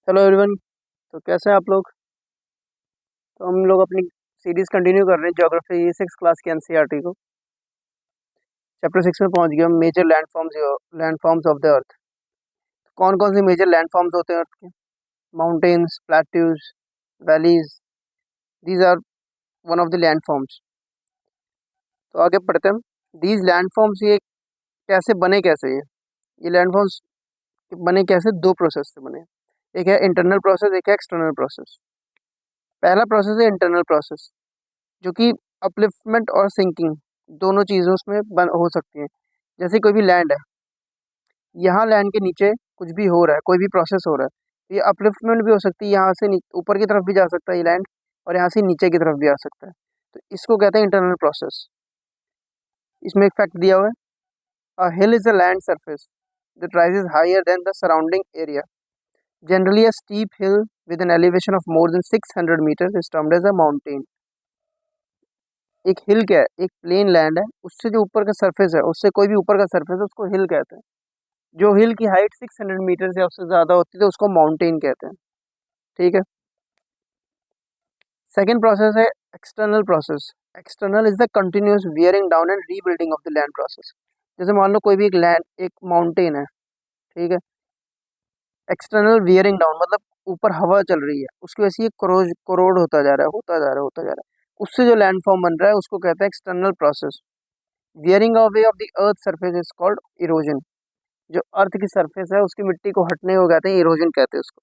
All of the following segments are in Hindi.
Hello everyone. तो कैसे हैं आप लोग। तो हम लोग अपनी सीरीज़ कंटिन्यू कर रहे हैं ज्योग्राफी 6 क्लास की एनसीईआरटी को। चैप्टर 6 में पहुंच गए हम, major landforms of the earth. कौन कौन से मेजर लैंडफॉर्म्स होते हैं अर्थ के? Mountains, plateaus, valleys, these are one of the landforms. तो आगे पढ़ते हैं हम। दीज लैंडफॉर्म्स ये कैसे बने, कैसे ये लैंडफॉर्म्स बने कैसे? दो प्रोसेस से बने। एक है इंटरनल प्रोसेस, एक है एक्सटर्नल प्रोसेस। पहला प्रोसेस है इंटरनल प्रोसेस, जो कि अपलिफ्टमेंट और सिंकिंग दोनों चीज़ों उसमें हो सकती है। जैसे कोई भी लैंड है, यहाँ लैंड के नीचे कुछ भी हो रहा है, कोई भी प्रोसेस हो रहा है, तो ये अपलिफ्टमेंट भी हो सकती है, यहाँ से ऊपर की तरफ भी जा सकता है ये लैंड, और यहाँ से नीचे की तरफ भी आ सकता है। तो इसको कहते हैं इंटरनल प्रोसेस। इसमें एक फैक्ट दिया हुआ है, a hill is a land surface that rises higher than the surrounding area. Generally a steep hill with an elevation of more than 600 metres is termed as a mountain. एक हिल क्या है? एक प्लेन लैंड है, उससे जो ऊपर का सरफेस है, उससे कोई भी ऊपर का सरफेस है, उसको हिल कहते हैं। जो हिल की हाइट 600 मीटर या उससे ज़्यादा होती है तो उसको माउंटेन कहते हैं। ठीक है। सेकेंड प्रोसेस है external process. External is the continuous wearing down and rebuilding of the land process. जैसे मान लो कोई भी एक माउंटेन है, ठीक है। एक्सटर्नल वियरिंग डाउन मतलब ऊपर हवा चल रही है, उसकी वजह से ये कोरोड होता जा रहा है, होता जा रहा है, होता जा रहा है। उससे जो लैंडफॉर्म बन रहा है उसको कहते हैं external process. Wearing away of the earth surface is called erosion. जो अर्थ की सरफेस है उसकी मिट्टी को हटने को कहते हैं इरोजन कहते हैं उसको।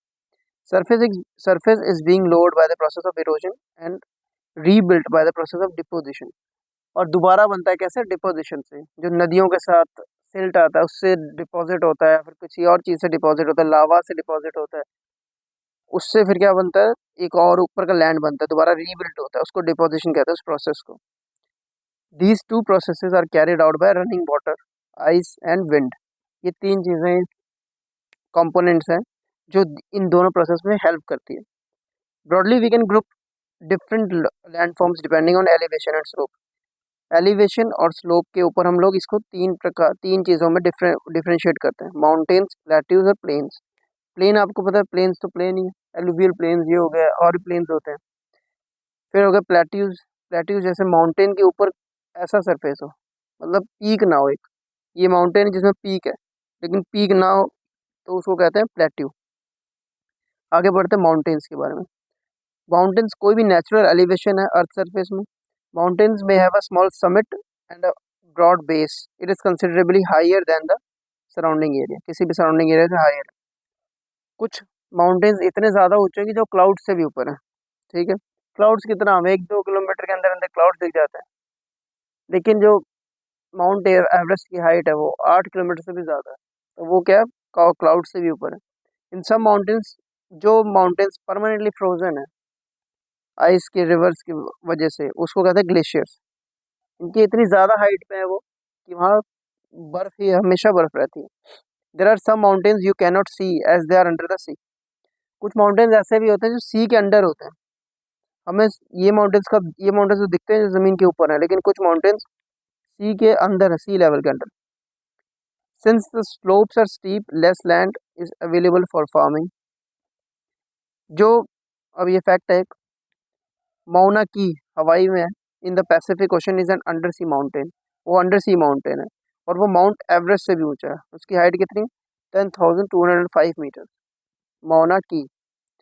Surface is being load by the process of erosion and rebuilt by the process of deposition. और दोबारा बनता है कैसे? डिपोजिशन से। जो नदियों के साथ सिल्ट आता है उससे डिपॉजिट होता है, फिर किसी और चीज़ से डिपॉजिट होता है, लावा से डिपॉजिट होता है, उससे फिर क्या बनता है? एक और ऊपर का लैंड बनता है, दोबारा रीबिल्ट होता है, उसको डिपोजिशन कहते हैं उस प्रोसेस को। These two processes are carried out by running water, ice and wind. ये तीन चीज़ें कंपोनेंट्स हैं जो इन दोनों प्रोसेस में हेल्प करती है। Broadly we can group different landforms depending on elevation and slope. Elevation और स्लोप के ऊपर हम लोग इसको तीन चीज़ों में डिफरेंशिएट करते हैं, माउंटेन्स, प्लेट्यूज और प्लेन्स। प्लेन आपको पता है, प्लेन्स तो प्लेन ही है, एलुवियल प्लेन्स ये हो गया, और भी प्लेन्स होते हैं। फिर हो गया प्लेट्यूज। प्लेट्यूज जैसे माउंटेन के ऊपर ऐसा सरफेस हो, मतलब पीक ना हो एक, ये माउंटेन जिसमें पीक है लेकिन पीक ना हो, तो उसको कहते हैं प्लेट्यू। आगे बढ़ते हैं माउंटेन्स के बारे में। माउंटेन्स कोई भी नेचुरल एलिवेशन है अर्थ सरफेस में। माउंटेन्स में have a small summit and a broad base. It is considerably higher than the surrounding area, किसी भी सराउंडिंग एरिया से हायर। कुछ माउंटेन्स इतने ज़्यादा ऊंचे कि जो क्लाउड से भी ऊपर है। ठीक है। क्लाउड्स कितना, हमें 1-2 किलोमीटर के अंदर अंदर क्लाउड दिख जाते हैं, लेकिन जो माउंट एवरेस्ट की हाइट है वो 8 किलोमीटर से भी ज़्यादा है, तो वो क्या है? क्लाउड से भी ऊपर है। इन सब माउंटेन्स, जो माउंटेन्स परमानेंटली फ्रोजन है आइस के रिवर्स की वजह से, उसको कहते हैं ग्लेशियर्स। इनकी इतनी ज़्यादा हाइट पे है वो कि वहाँ बर्फ ही हमेशा बर्फ रहती है। There are some mountains you can not see as they are under the sea. कुछ माउंटेन्स ऐसे भी होते हैं जो सी के अंडर होते हैं। हमें ये माउंटेन्स तो दिखते हैं जो ज़मीन के ऊपर है, लेकिन कुछ माउंटेन्स सी के अंदर है, सी लेवल के अंदर। Since the slopes are steep, less land is available for farming. जो, अब ये फैक्ट है, माउना की हवाई में है, in the Pacific ocean is an under sea mountain. वो अंडर सी माउंटेन है, और वो माउंट एवरेस्ट से भी ऊंचा है। उसकी हाइट कितनी? 10,205 मीटर, माउना की।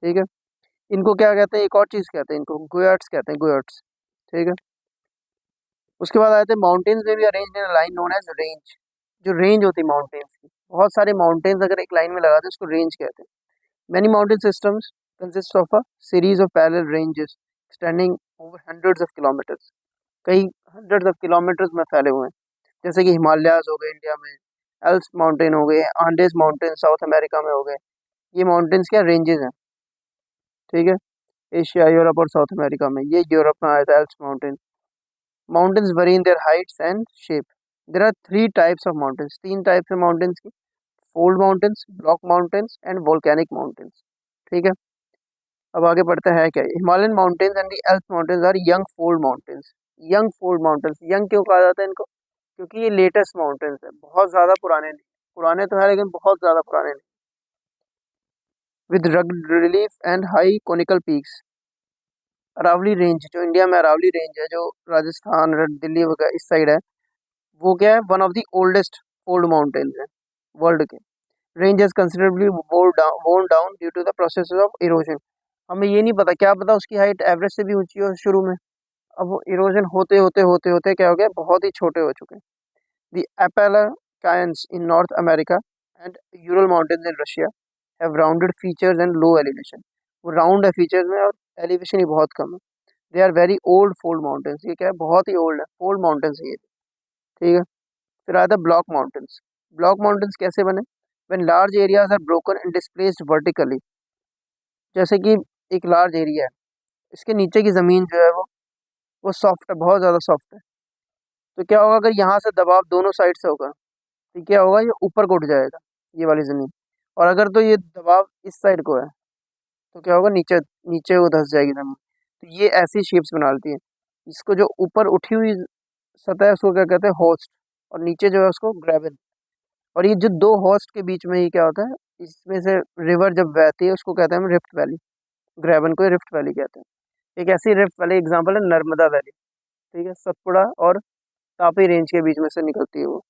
ठीक है। इनको क्या कहते हैं? एक और चीज़ कहते हैं, इनको गोयट्स कहते हैं, गोयट्स। ठीक है। उसके बाद आते हैं माउंटेन्स में भी arrange in line known as range. जो रेंज होती है माउंटेन्स की, बहुत सारे माउंटेन्स अगर एक लाइन में लगाते हैं उसको रेंज कहते हैं। Many mountain systems consist of a series of parallel ranges extending over hundreds of kilometres. कई हंड्रेड्स ऑफ किलोमीटर्स में फैले हुए हैं। जैसे कि हिमालयाज हो गए इंडिया में, एल्प्स माउंटेन हो गए, आंडेस माउंटेन साउथ अमेरिका में हो गए। ये माउंटेन्स क्या रेंजेस हैं। ठीक है। एशिया, यूरोप और साउथ अमेरिका में, ये यूरोप में आया था Alps mountain. Mountains vary in their heights and shape. There are three types of mountains, तीन टाइप्स है माउंटेन्स की, fold mountains, block mountains and volcanic mountains. ठीक है। अब आगे बढ़ते हैं क्या, Himalayan mountains and the Alps mountains are young fold mountains. Young fold mountains, young क्यों कहा जाता है इनको? क्योंकि ये लेटेस्ट माउंटेन्स है, बहुत ज़्यादा पुराने नहीं। पुराने तो है लेकिन बहुत ज़्यादा पुराने नहीं। With rugged relief and high conical peaks. Aravalli range जो इंडिया में अरावली रेंज है, जो राजस्थान दिल्ली वगैरह इस साइड है, वो क्या है, one of the oldest fold mountains है वर्ल्ड के। Range is considerably worn down due to the process of erosion. हमें ये नहीं पता, क्या पता उसकी हाइट एवरेज से भी ऊंची हो शुरू में, अब वो इरोजन होते होते होते होते क्या हो गया, बहुत ही छोटे हो चुके हैं। The Appalachians in North America and Ural Mountains in Russia have rounded features and low elevation। वो राउंड है फीचर्स में और एलिवेशन ही बहुत कम है। They are very old fold mountains, ये क्या है, बहुत ही ओल्ड है, फोल्ड माउंटेन्स है ये। ठीक है। फिर आता है ब्लॉक माउंटेन्स। ब्लॉक माउंटेन्स कैसे बने? When large areas are broken and displaced vertically. जैसे कि एक लार्ज एरिया है, इसके नीचे की ज़मीन जो है वो सॉफ्ट है, बहुत ज़्यादा सॉफ्ट है। तो क्या होगा, अगर यहाँ से दबाव दोनों साइड से होगा तो क्या होगा, ये ऊपर को उठ जाएगा ये वाली ज़मीन। और अगर तो ये दबाव इस साइड को है तो क्या होगा, नीचे नीचे वो धंस जाएगी ज़मीन। तो ये ऐसी शेप्स बना लेती है। इसको जो ऊपर उठी हुई सतह है उसको क्या कहते हैं, होस्ट, और नीचे जो है उसको ग्रेवन। और ये जो दो होस्ट के बीच में ही क्या होता है, इसमें से रिवर जब बहती है उसको कहते हैं हम रिफ्ट वैली। ग्रेवन को रिफ्ट वैली कहते हैं। एक ऐसी रिफ्ट वैली एग्जांपल है नर्मदा वैली। ठीक है, सतपुड़ा और तापी रेंज के बीच में से निकलती है वो।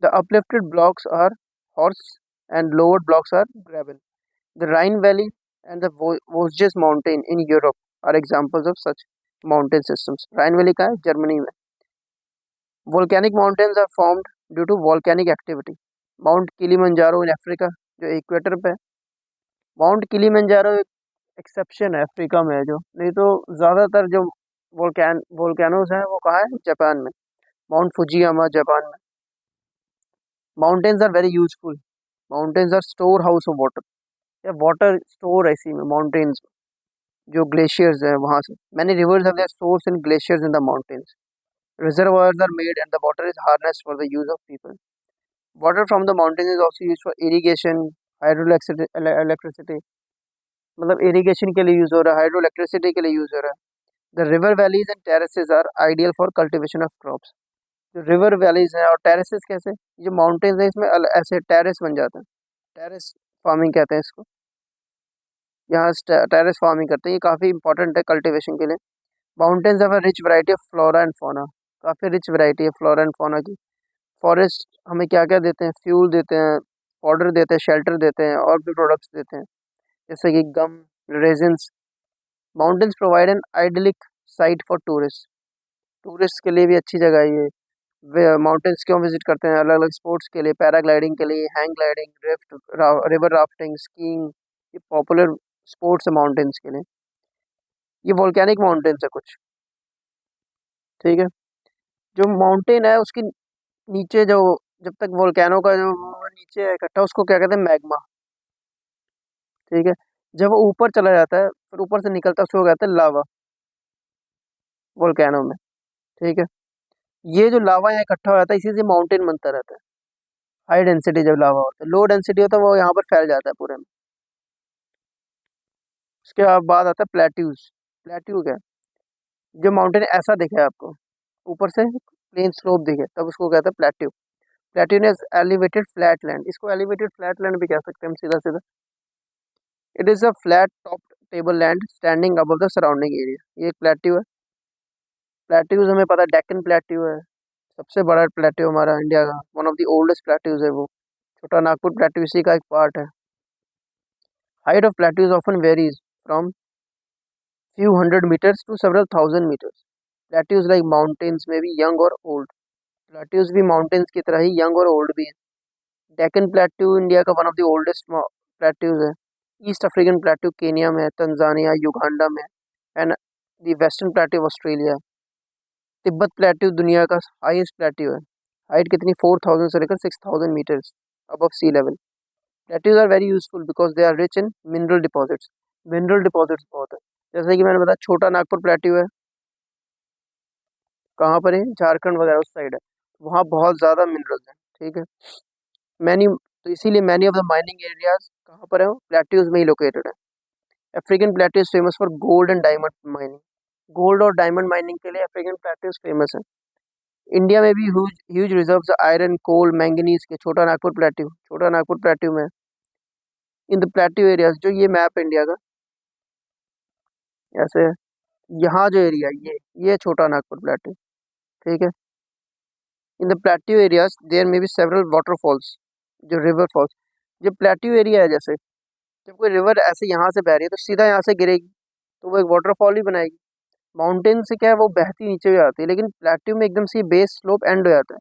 The uplifted blocks are horsts and lowered blocks are graben. The Rhine valley and the Vosges mountain in Europe are examples of such mountain systems. Rhine valley का है जर्मनी में। Volcanic mountains are formed due to volcanic activity. Mount Kilimanjaro in Africa, जो इक्वेटर पे है। माउंट किलिमंजारो एक एक्सेप्शन है अफ्रीका में है जो, नहीं तो ज़्यादातर जो वोल्केनोज हैं वो कहाँ है, जापान में। माउंट फुजियामा जापान में। Mountains are very useful. Mountains are store house of water, या वाटर स्टोर है इसी में माउंटेन्स में। जो ग्लेशियर्स हैं वहाँ से, many reverse have their source in glaciers in the mountains. Reservoirs are made and the water is harnessed for the use of people. Water from the mountains is also used for irrigation, hydroelectricity, मतलब इरिगेशन के लिए यूज हो रहा है, हाइड्रो इलेक्ट्रिसिटी के लिए यूज हो रहा है। The river valleys and terraces are ideal for cultivation of crops. जो रिवर वैलीज हैं और टेरेसेस कैसे, जो माउंटेन्स हैं इसमें ऐसे टेरेस बन जाते हैं, टेरेस फार्मिंग कहते हैं इसको। यहाँ टेरेस फार्मिंग करते हैं, ये काफ़ी इंपॉर्टेंट है कल्टीवेशन के लिए। Mountains have a rich variety of flora and fauna. काफ़ी रिच वैरायटी है फ्लोरा एंड फौना की। फॉरेस्ट हमें क्या क्या देते हैं, फ्यूल देते हैं, पाउडर देते हैं, शेल्टर देते हैं, और भी प्रोडक्ट्स देते हैं जैसे कि gum, resins. Mountains provide an idyllic site for tourist. Tourist के लिए भी अच्छी जगह है ये। वे माउंटेन्स क्यों विजिट करते हैं, अलग अलग स्पोर्ट्स के लिए, पैराग्लाइडिंग के लिए, hang gliding, drift, river rafting, skiing, ये पॉपुलर स्पोर्ट्स है माउंटेन्स के लिए। ये वोल्केनिक माउंटेन्स है कुछ। ठीक है। जो माउंटेन है उसके नीचे जो, जब तक वोल्केनो का जो नीचे है इकट्ठा, उसको क्या कहते हैं, मैग्मा। ठीक है। जब वो ऊपर चला जाता है फिर ऊपर से निकलता है उसको कहते हैं लावा, वोल्केनो में। ठीक है। ये जो लावा यहाँ इकट्ठा हो जाता है इसी से माउंटेन बनता रहता है। हाई डेंसिटी जब लावा होता है, लो डेंसिटी होता है वो यहाँ पर फैल जाता है पूरे में। उसके बाद आता है प्लेट्यूज। प्लेट्यू क्या है, जो माउंटेन ऐसा दिखे आपको, ऊपर से प्लेन स्लोप दिखे, तब उसको कहते हैं plateau. Plateau is elevated flat land, इसको एलिवेटेड फ्लैट लैंड भी कह सकते हैं हम सीधा सीधा। It is a flat top table land standing above the surrounding area. ये एक प्लेट्यू है। प्लेट्यूज हमें पता है, डेक्कन प्लेट्यू है सबसे बड़ा प्लेट्यू हमारा इंडिया का, one of the oldest plateaus है वो। छोटा नागपुर प्लेट्यू इसी का एक पार्ट है। Height of plateaus often varies from few hundred meters to several thousand meters. Plateaus like mountains may be young or old. Plateaus भी mountains की तरह ही young और old भी है। डेक्कन प्लेट्यू इंडिया का one of the oldest plateaus है। ईस्ट अफ्रीकन प्लेट्यू केनिया में है, तंजानिया, युगांडा में, and the western plateau Australia. Tibet plateau दुनिया का हाईएस्ट प्लेट्यू है। हाइट कितनी, 4000 से लेकर 6000 metres above sea level. Plateaus are very useful because they are rich in mineral deposits. Mineral deposits बहुत है, जैसे कि मैंने बताया छोटा नागपुर प्लेट्यू है, कहाँ पर है, झारखंड वगैरह उस साइड है, वहाँ बहुत ज़्यादा मिनरल्स हैं। ठीक है। मैनी, तो इसीलिए many of the mining areas कहाँ पर है, प्लेट्यूज में ही लोकेटेड है। African plateau is famous for gold and diamond mining. Gold और डायमंड माइनिंग के लिए अफ्रीकन प्लेट्यूज फेमस है। इंडिया में भी ह्यूज ह्यूज रिजर्व्स आयरन, कोल, मैंगनीज के। छोटा नागपुर प्लेट्यू में इन द प्लेट्यू एरियाज, जो ये मैप है इंडिया का ऐसे है, यहाँ जो एरिया है ये छोटा नागपुर प्लेट्यू, ठीक है। In the plateau areas there may be several waterfalls, जो रिवर फॉल्स, जो प्लेट्यू एरिया है, जैसे जब कोई रिवर ऐसे यहाँ से बह रही है तो सीधा यहाँ से गिरेगी तो वो एक वाटरफॉल ही बनाएगी। माउंटेन से क्या है, वो बहती नीचे हो जाती है, लेकिन प्लेट्यू में एकदम से बेस स्लोप एंड हो जाता है,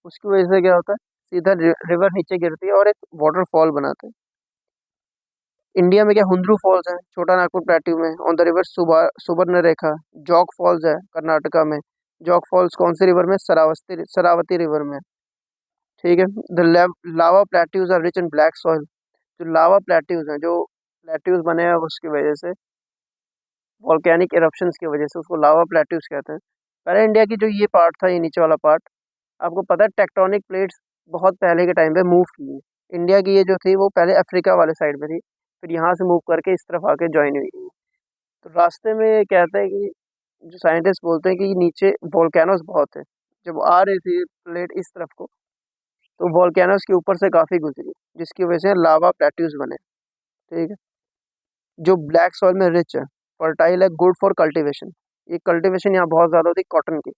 उसकी वजह से क्या होता है, सीधा रिवर नीचे गिरती है और एक वाटरफॉल बनाते हैं। इंडिया में क्या हुंद्रू फॉल्स है छोटा नागपुर प्लेट्यू में, on the river Subarnarekha. Jog falls है कर्नाटका में। जॉग फॉल्स कौन सी रिवर में, सरावती रिवर में, ठीक है। The lava plateaus are rich in black soil, जो लावा प्लेट्यूज हैं, जो प्लेट्यूज बने हैं उसकी वजह से, वॉल्केनिक इरप्शंस की वजह से उसको लावा प्लेट्यूज कहते हैं। पहले इंडिया की जो ये पार्ट था, ये नीचे वाला पार्ट, आपको पता है टेक्टोनिक प्लेट्स बहुत पहले के टाइम पे मूव की है। इंडिया की ये जो थी वो पहले अफ्रीका वाले साइड में थी, फिर यहाँ से मूव करके इस तरफ आके ज्वाइन हुई है। तो रास्ते में कहते हैं कि जो साइंटिस्ट बोलते हैं कि नीचे वोल्केनोस बहुत है, जब आ रही थी प्लेट इस तरफ को तो वोल्केनोस के ऊपर से काफ़ी गुजरी, जिसकी वजह से लावा प्लेट्यूज बने, ठीक है। जो ब्लैक सॉइल में रिच है, फर्टाइल है, गुड फॉर कल्टीवेशन, ये कल्टीवेशन यहाँ बहुत ज़्यादा होती है कॉटन की,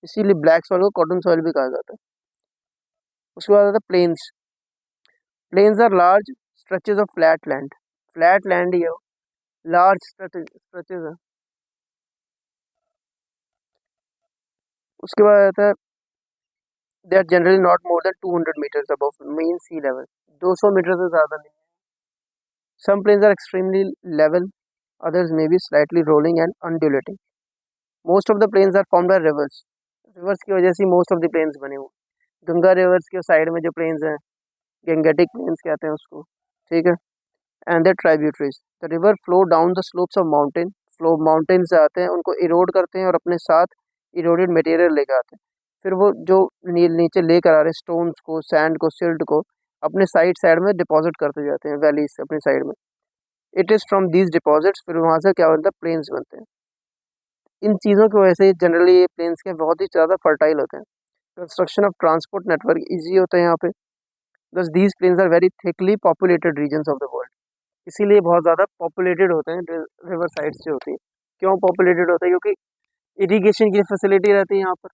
इसीलिए ब्लैक सॉइल को कॉटन सॉइल भी कहा जाता है। उसके बाद आता है plains. Plains are large stretches of flat land ही है, लार्ज स्ट्रेचेज है। उसके बाद आता है they are generally not more than 200 metres above mean sea level, 200 metre से ज़्यादा नहीं। Some plains are extremely level, others may be slightly rolling and undulating. Most of the plains are formed by rivers. Reverse की वजह से मोस्ट ऑफ द प्लेन्स बने हुए। गंगा रिवर्स के साइड में जो प्लेन्स हैं, गेंगेटिक प्लेन्स कहते हैं उसको, ठीक है। And the tributaries, the river flow down the slopes of mountain, flow mountain से आते हैं, उनको इरोड करते हैं और अपने साथ इरोडेड मटेरियल लेकर आते हैं। फिर वो जो नीचे लेकर आ रहे स्टोन्स को, सैंड को, सिल्ट को अपने साइड साइड में डिपॉजिट करते जाते हैं वैलीज से अपनी साइड में। It is from these deposits, फिर वहाँ से क्या बनता है, प्लेन्स बनते हैं। इन चीज़ों की वजह से जनरली ये प्लेन्स के बहुत ही ज़्यादा फर्टाइल होते हैं। Construction of transport network easy होता है यहाँ पे, बस these plains are very thickly populated regions of the world, इसीलिए बहुत ज़्यादा पॉपुलेटेड होते हैं रिवर साइड्स जो होती है। क्यों पॉपुलेटेड होता है, क्योंकि इरीगेशन की फैसिलिटी रहती है यहाँ पर,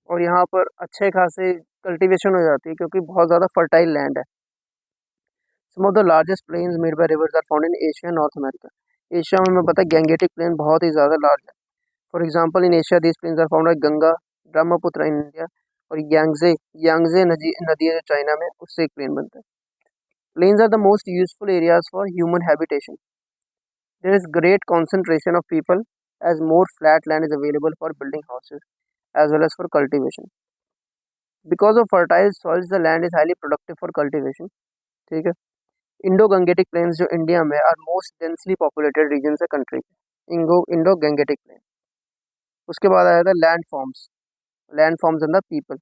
और यहाँ पर अच्छे खासे कल्टीवेशन हो जाती है क्योंकि बहुत ज़्यादा फर्टाइल लैंड है। Some of the largest plains made by rivers are found in Asia, North America. Asia में हमें पता है गैंगेटिक प्लेन बहुत ही ज़्यादा लार्ज है। For example in Asia these plains are found by Ganga, Brahmaputra in India, और यांगजे नदी है जो चाइना में, उससे एक प्लेन बनता है। Plains are the most useful areas for human habitation. There is great concentration of people as more flat land is available for building houses as well as for cultivation. Because of fertile soils, the land is highly productive for cultivation. ठीक है। इंडो गंगेटिक प्लेन्स जो इंडिया में are most densely populated region है कंट्री के, इंडो गंगेटिक प्लेन। उसके बाद आया था land forms and the people.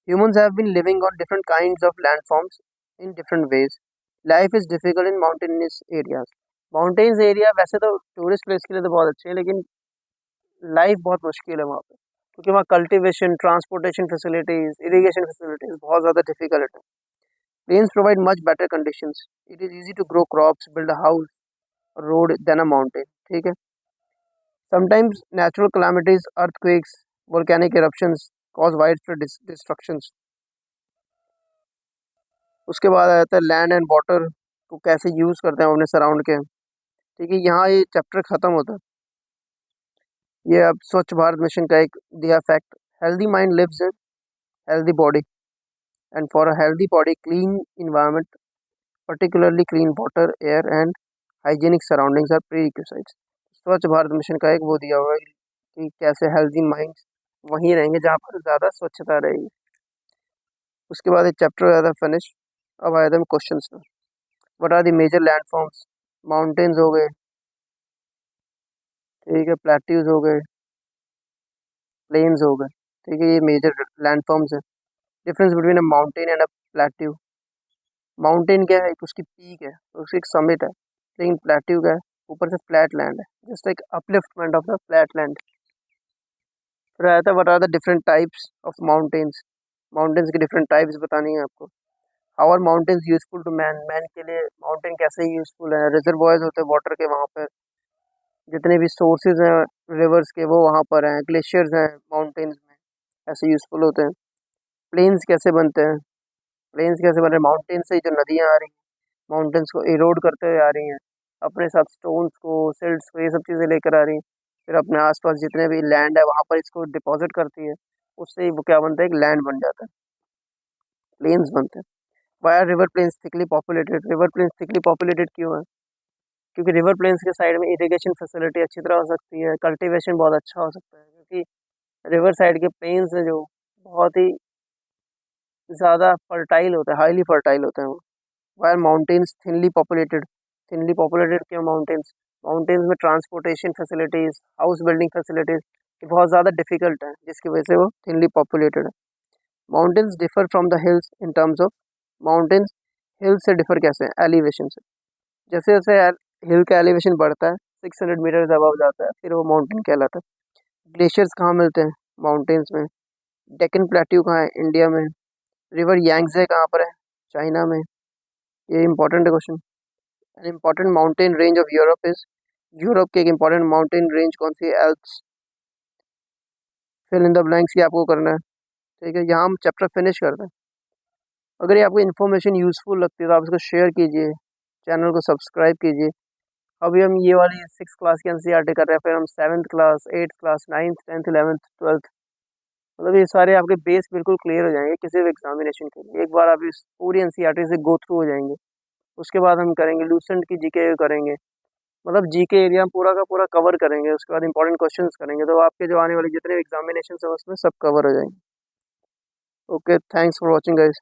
Humans have been living on different kinds of land forms in different ways. Life is difficult in mountainous areas. Mountains area वैसे तो टूरिस्ट प्लेस के लिए तो बहुत अच्छे हैं, लेकिन लाइफ बहुत मुश्किल है वहाँ पे, क्योंकि वहाँ cultivation, transportation facilities, irrigation facilities बहुत ज़्यादा डिफिकल्ट है। Plains provide much better conditions, it is easy to grow crops, build a house, road than a mountain, ठीक है। Sometimes natural calamities, earthquakes, volcanic eruptions cause widespread destructions. उसके बाद आ जाता है लैंड एंड वाटर को कैसे यूज़ करते हैं अपने सराउंड के, ठीक है। यहाँ ये चैप्टर ख़त्म होता है। ये अब स्वच्छ भारत मिशन का एक दिया fact, healthy mind lives in healthy body, and for a healthy body clean environment, particularly clean water, air and hygienic surroundings are prerequisites. स्वच्छ भारत मिशन का एक वो दिया हुआ है कि कैसे हेल्दी माइंड्स वहीं रहेंगे जहाँ पर ज़्यादा स्वच्छता रहेगी। उसके बाद एक चैप्टर हो जाता है फिनिश। अब आया था क्वेश्चन में, what are the major land forms. Mountains हो गए, ठीक है, प्लेट्यूज हो गए, प्लेन्स हो गए, ठीक है, ये मेजर लैंड फॉर्म्स हैं। Difference between a mountain and a plateau. Mountain क्या है, एक उसकी पीक है, उसकी एक समिट है, लेकिन प्लेट्यू क्या है, ऊपर से फ्लैट लैंड है, जस्ट एक upliftment of the flat land. फिर आया था what are the different types of mountains. Mountains की डिफरेंट टाइप्स बतानी है आपको। How are mountains useful to man, man के लिए माउंटेन कैसे यूजफुल है। रिजर्वॉयर्स होते हैं वाटर के, वहाँ पर जितने भी सोर्सेज हैं रिवर्स के वो वहाँ पर हैं। ग्लेशियर्स हैं माउंटेन्स में, ऐसे यूजफुल होते हैं। प्लेन्स कैसे बनते हैं, प्लेन्स कैसे बन रहे हैं, माउंटेन से ही जो नदियाँ आ रही हैं माउंटेन्स को इरोड करते हुए आ रही हैं, अपने साथ स्टोन्स को, सिल्ट्स को, ये सब चीज़ें लेकर आ रही हैं, फिर अपने आसपास जितने भी लैंड है वहाँ पर इसको डिपॉजिट करती है, उससे ही वो क्या बनता है, एक लैंड बन जाता है, प्लेन्स बनते हैं। Why are river plains thickly populated, river plains thickly populated क्यों है, क्योंकि रिवर प्लेन्स के साइड में इरिगेशन फैसिलिटी अच्छी तरह हो सकती है, कल्टीवेशन बहुत अच्छा हो सकता है, क्योंकि रिवर साइड के प्लेन्स हैं जो बहुत ही ज़्यादा फर्टाइल होते हैं, हाईली फर्टाइल होते हैं वो। Why are mountains thinly populated, thinly populated क्यों माउंटेन्स, माउंटेन्स में transportation facilities, house building facilities ये बहुत ज़्यादा डिफिकल्ट है, जिसकी वजह से वो थिनली पॉपुलेटेड है। Mountains differ from the hills in terms of, mountains hill से डिफर कैसे हैं, एलिवेशन से। जैसे जैसे हिल का एलिवेशन बढ़ता है 600 मीटर अबव जाता है, फिर वो माउंटेन कहलाता है। ग्लेशियर्स कहाँ मिलते हैं, माउंटेन्स में। डेक्कन प्लेट्यू कहाँ है, इंडिया में। रिवर यांगजे कहाँ पर है, चाइना में। ये important question. An important mountain range of Europe is, Europe की एक इम्पॉर्टेंट माउंटेन रेंज कौन सी है, Alps. Fill in the blanks की आपको करना है, ठीक है। यहाँ हम चैप्टर फिनिश करते हैं। अगर ये आपको इन्फॉर्मेशन यूजफुल लगती है तो आप इसको शेयर कीजिए, चैनल को सब्सक्राइब कीजिए। अभी हम ये वाली 6 क्लास की एनसीईआरटी कर रहे हैं, फिर हम 7th class, 8th class, 9th, 10th, 11th, 12th, मतलब ये सारे आपके बेस बिल्कुल क्लियर हो जाएंगे किसी भी एग्जामिनेशन के लिए। एक बार आप इस पूरी एनसीईआरटी से गो थ्रू हो जाएंगे, उसके बाद हम करेंगे लूसेंट की जीके करेंगे, मतलब जीके एरिया हम पूरा का पूरा कवर करेंगे। उसके बाद इंपॉर्टेंट क्वेश्चंस करेंगे, तो आपके जो आने वाले जितने भी एग्जामिनेशन है उसमें सब कवर हो जाएंगे। Okay, thanks for watching guys.